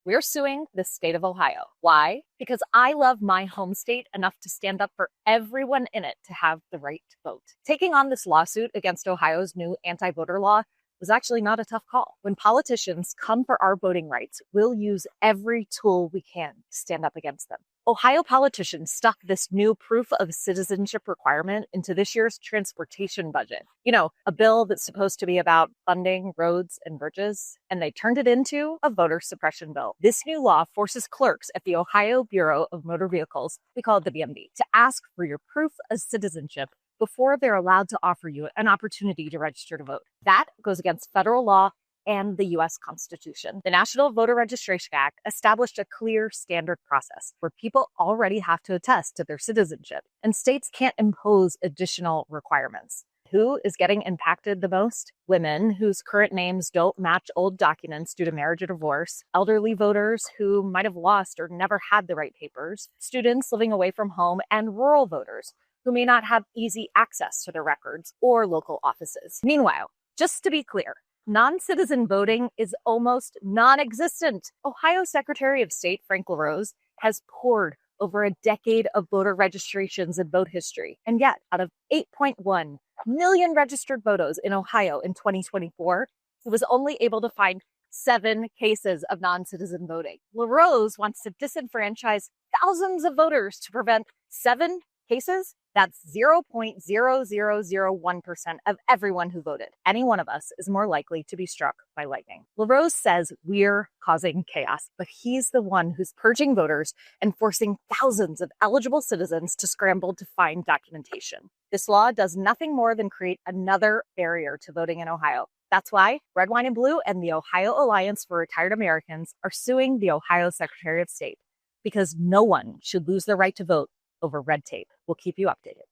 We're suing the state of Ohio. Why? Because I love my home state enough to stand up for everyone in it to have the right to vote. Taking on this lawsuit against Ohio's new anti-voter law was actually not a tough call. When politicians come for our voting rights, we'll use every tool we can to stand up against them. Ohio politicians stuck this new proof of citizenship requirement into this year's transportation budget. You know, a bill that's supposed to be about funding roads and bridges, and they turned it into a voter suppression bill. This new law forces clerks at the Ohio Bureau of Motor Vehicles, we call it the BMV, to ask for your proof of citizenship before they're allowed to offer you an opportunity to register to vote. That goes against federal law and the U.S. Constitution. The National Voter Registration Act established a clear standard process where people already have to attest to their citizenship, and states can't impose additional requirements. Who is getting impacted the most? Women whose current names don't match old documents due to marriage or divorce, elderly voters who might have lost or never had the right papers, students living away from home, and rural voters who may not have easy access to their records or local offices. Meanwhile, just to be clear, non-citizen voting is almost non-existent. Ohio Secretary of State Frank LaRose has poured over a decade of voter registrations and vote history. And yet, out of 8.1 million registered voters in Ohio in 2024, he was only able to find 7 cases of non-citizen voting. LaRose wants to disenfranchise thousands of voters to prevent 7 cases. That's 0.0001% of everyone who voted. Any one of us is more likely to be struck by lightning. LaRose says we're causing chaos, but he's the one who's purging voters and forcing thousands of eligible citizens to scramble to find documentation. This law does nothing more than create another barrier to voting in Ohio. That's why Red, Wine, and Blue and the Ohio Alliance for Retired Americans are suing the Ohio Secretary of State, because no one should lose their right to vote over red tape. We'll keep you updated.